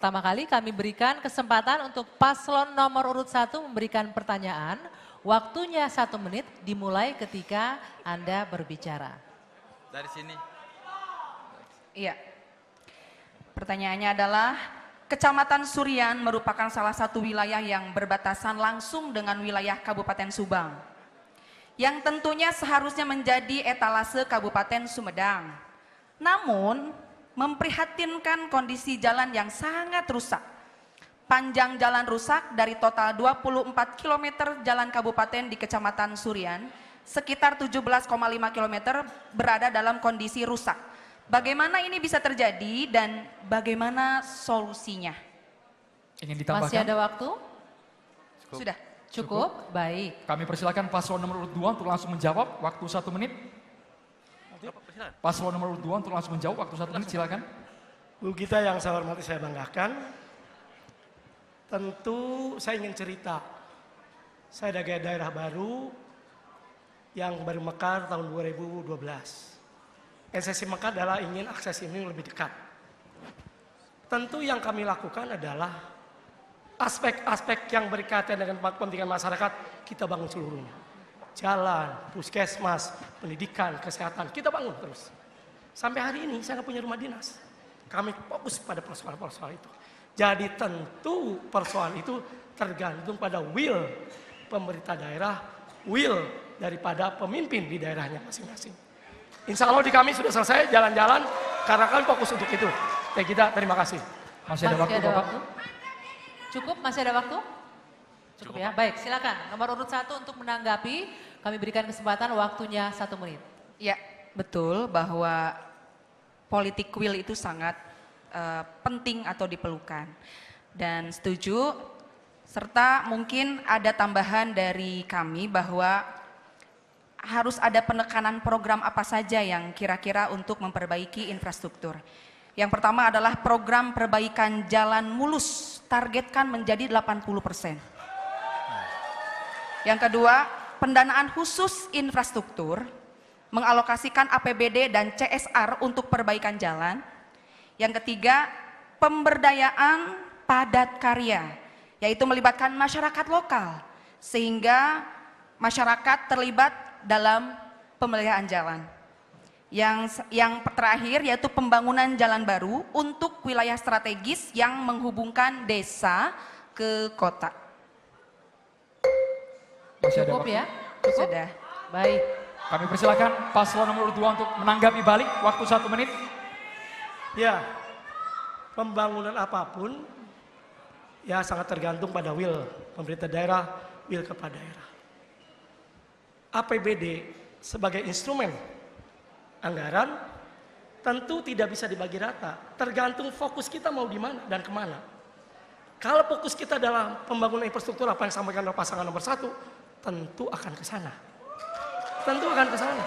Pertama kali kami berikan kesempatan untuk paslon nomor urut 1 memberikan pertanyaan. Waktunya 1 menit dimulai ketika Anda berbicara. Dari sini. Iya. Pertanyaannya adalah, Kecamatan Surian merupakan salah satu wilayah yang berbatasan langsung dengan wilayah Kabupaten Subang, yang tentunya seharusnya menjadi etalase Kabupaten Sumedang. Namun, memprihatinkan kondisi jalan yang sangat rusak. Panjang jalan rusak dari total 24 km jalan kabupaten di Kecamatan Surian, sekitar 17,5 km berada dalam kondisi rusak. Bagaimana ini bisa terjadi dan bagaimana solusinya? Ingin ditambahkan? Masih ada waktu? Cukup. Sudah. Cukup? Baik. Kami persilakan paslon nomor urut 2 untuk langsung menjawab, waktu 1 menit. Paslon nomor urut 2 untuk langsung menjawab, waktu 1 menit, silakan. Bu Gita yang saya hormati, saya banggakan. Tentu saya ingin cerita. Saya dari daerah baru yang baru mekar tahun 2012. Esensi mekar adalah ingin akses ini lebih dekat. Tentu yang kami lakukan adalah aspek-aspek yang berkaitan dengan kepentingan masyarakat, kita bangun seluruhnya. Jalan, puskesmas, pendidikan, kesehatan, kita bangun terus. Sampai hari ini saya nggak punya rumah dinas. Kami fokus pada persoalan-persoalan itu. Jadi tentu persoalan itu tergantung pada will pemerintah daerah, will daripada pemimpin di daerahnya masing-masing. Insya Allah di kami sudah selesai jalan-jalan karena kami fokus untuk itu. Terima kasih. Masih ada waktu, Bapak? Cukup? Masih ada waktu? Cukup ya. Baik, silakan. Nomor urut 1 untuk menanggapi. Kami berikan kesempatan, waktunya 1 menit. Ya, betul bahwa politik will itu sangat penting atau diperlukan. Dan setuju, serta mungkin ada tambahan dari kami bahwa harus ada penekanan program apa saja yang kira-kira untuk memperbaiki infrastruktur. Yang pertama adalah program perbaikan jalan mulus, targetkan menjadi 80%. Yang kedua, pendanaan khusus infrastruktur, mengalokasikan APBD dan CSR untuk perbaikan jalan. Yang ketiga, pemberdayaan padat karya, yaitu melibatkan masyarakat lokal, sehingga masyarakat terlibat dalam pemeliharaan jalan. Yang terakhir yaitu pembangunan jalan baru untuk wilayah strategis yang menghubungkan desa ke kota. Masih ada Cukup waktu? ya? Cukup? Sudah. Baik. Kami persilakan paslon nomor urut 2 untuk menanggapi balik, waktu 1 menit. Ya, pembangunan apapun ya sangat tergantung pada will pemerintah daerah, will kepala daerah. APBD sebagai instrumen anggaran tentu tidak bisa dibagi rata, tergantung fokus kita mau di mana dan kemana. Kalau fokus kita dalam pembangunan infrastruktur apa yang disampaikan oleh pasangan nomor 1, tentu akan ke sana. Tentu akan ke sana.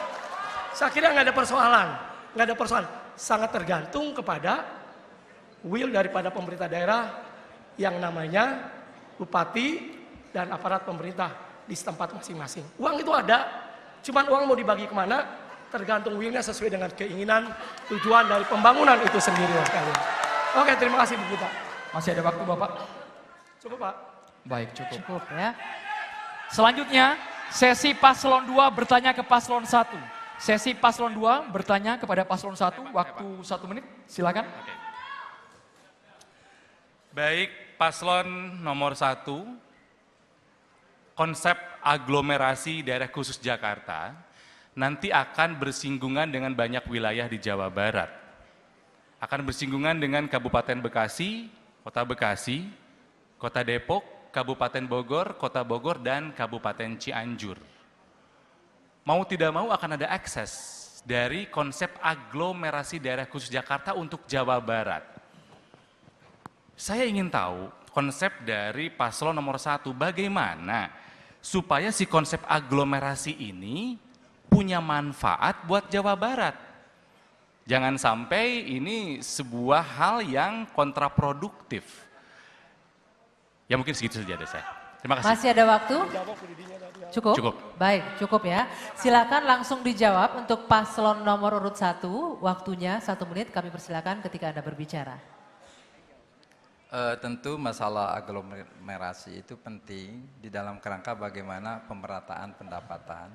Saya kira nggak ada persoalan, sangat tergantung kepada will daripada pemerintah daerah yang namanya bupati dan aparat pemerintah di setempat masing-masing. Uang itu ada, cuman uang mau dibagi kemana, tergantung willnya sesuai dengan keinginan, tujuan dari pembangunan itu sendiri. Oke, terima kasih Bu Gita. Masih ada waktu, Bapak? Cukup Pak. Baik, cukup. Cukup ya. Selanjutnya, sesi paslon 2 bertanya ke paslon 1. Sesi paslon 2 bertanya kepada paslon 1, waktu 1 menit, silakan. Baik, paslon nomor 1, konsep aglomerasi daerah khusus Jakarta nanti akan bersinggungan dengan banyak wilayah di Jawa Barat. Akan bersinggungan dengan Kabupaten Bekasi, Kota Depok, Kabupaten Bogor, Kota Bogor, dan Kabupaten Cianjur. Mau tidak mau akan ada akses dari konsep aglomerasi daerah khusus Jakarta untuk Jawa Barat. Saya ingin tahu konsep dari paslon nomor 1, bagaimana supaya si konsep aglomerasi ini punya manfaat buat Jawa Barat. Jangan sampai ini sebuah hal yang kontraproduktif. Ya mungkin segitu saja deh saya. Terima kasih. Masih ada waktu? Cukup? Cukup. Baik, cukup ya. Silakan langsung dijawab untuk paslon nomor urut 1, waktunya 1 menit, kami persilakan ketika Anda berbicara. Tentu masalah aglomerasi itu penting di dalam kerangka bagaimana pemerataan pendapatan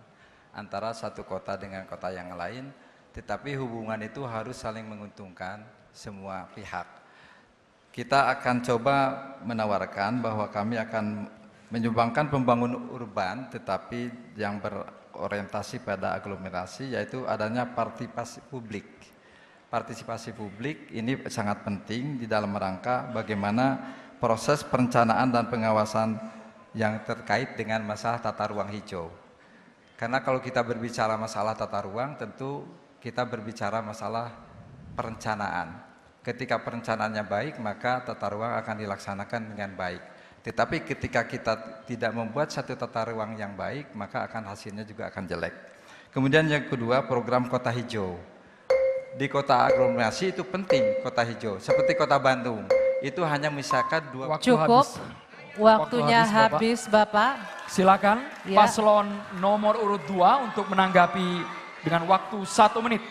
antara satu kota dengan kota yang lain, tetapi hubungan itu harus saling menguntungkan semua pihak. Kita akan coba menawarkan bahwa kami akan menyumbangkan pembangunan urban tetapi yang berorientasi pada aglomerasi, yaitu adanya partisipasi publik. Partisipasi publik ini sangat penting di dalam rangka bagaimana proses perencanaan dan pengawasan yang terkait dengan masalah tata ruang hijau. Karena kalau kita berbicara masalah tata ruang, tentu kita berbicara masalah perencanaan. Ketika perencanaannya baik, maka tata ruang akan dilaksanakan dengan baik. Tetapi ketika kita tidak membuat satu tata ruang yang baik, maka akan hasilnya juga akan jelek. Kemudian yang kedua, program kota hijau. Di kota aglomerasi itu penting kota hijau. Seperti kota Bandung, itu hanya misalkan dua. Cukup. Waktunya habis, Bapak. Silakan Ya. paslon nomor urut 2 untuk menanggapi dengan waktu 1 menit.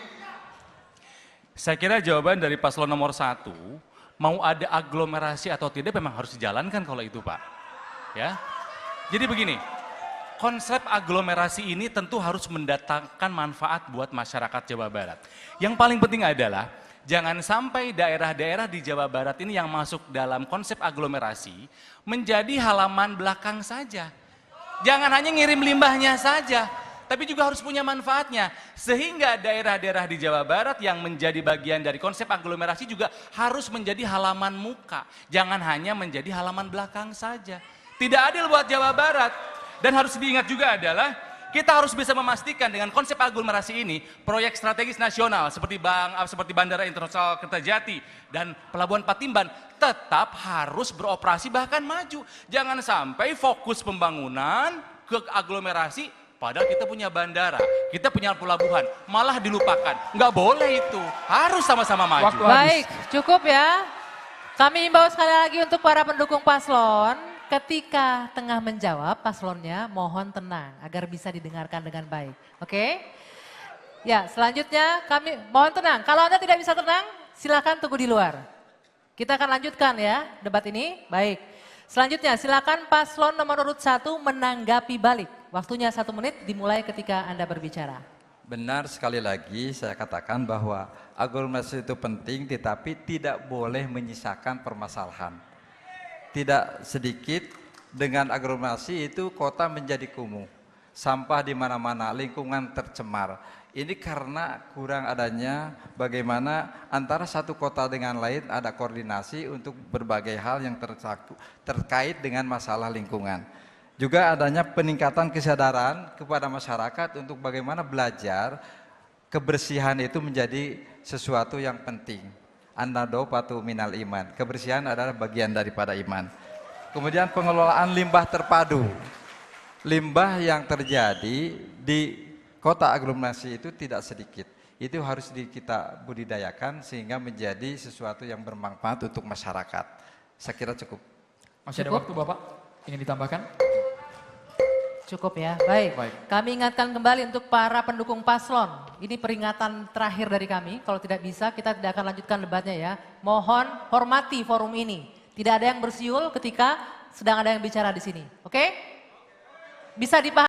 Saya kira jawaban dari paslon nomor 1, mau ada aglomerasi atau tidak memang harus dijalankan kalau itu Pak. Ya. Jadi begini, konsep aglomerasi ini tentu harus mendatangkan manfaat buat masyarakat Jawa Barat. Yang paling penting adalah jangan sampai daerah-daerah di Jawa Barat ini yang masuk dalam konsep aglomerasi menjadi halaman belakang saja. Jangan hanya ngirim limbahnya saja, tapi juga harus punya manfaatnya. Sehingga daerah-daerah di Jawa Barat yang menjadi bagian dari konsep aglomerasi juga harus menjadi halaman muka. Jangan hanya menjadi halaman belakang saja. Tidak adil buat Jawa Barat. Dan harus diingat juga adalah kita harus bisa memastikan dengan konsep aglomerasi ini proyek strategis nasional seperti Bandara Internasional Kertajati dan Pelabuhan Patimban tetap harus beroperasi bahkan maju. Jangan sampai fokus pembangunan ke aglomerasi padahal kita punya bandara, kita punya pelabuhan, malah dilupakan. Nggak boleh itu, harus sama-sama maju. Waktu habis. Baik, cukup ya. Kami imbau sekali lagi untuk para pendukung paslon, ketika tengah menjawab paslonnya mohon tenang agar bisa didengarkan dengan baik. Oke? Ya, selanjutnya kami mohon tenang. Kalau Anda tidak bisa tenang, silakan tunggu di luar. Kita akan lanjutkan ya debat ini. Baik. Selanjutnya silakan paslon nomor urut 1 menanggapi balik. Waktunya 1 menit dimulai ketika Anda berbicara. Benar sekali lagi saya katakan bahwa aglomerasi itu penting tetapi tidak boleh menyisakan permasalahan. Tidak sedikit dengan aglomerasi itu kota menjadi kumuh. Sampah di mana-mana, lingkungan tercemar. Ini karena kurang adanya bagaimana antara satu kota dengan lain ada koordinasi untuk berbagai hal yang terkait dengan masalah lingkungan. Juga adanya peningkatan kesadaran kepada masyarakat untuk bagaimana belajar kebersihan itu menjadi sesuatu yang penting. An-nadhofatu minal iman. Kebersihan adalah bagian daripada iman. Kemudian pengelolaan limbah terpadu. Limbah yang terjadi di kota aglomerasi itu tidak sedikit. Itu harus kita budidayakan sehingga menjadi sesuatu yang bermanfaat untuk masyarakat. Saya kira cukup. Masih ada waktu Bapak? Ingin ditambahkan? Cukup ya, baik. Baik. Kami ingatkan kembali untuk para pendukung paslon. Ini peringatan terakhir dari kami. Kalau tidak bisa kita tidak akan lanjutkan debatnya ya. Mohon hormati forum ini. Tidak ada yang bersiul ketika sedang ada yang bicara di sini. Oke? Bisa dipahami.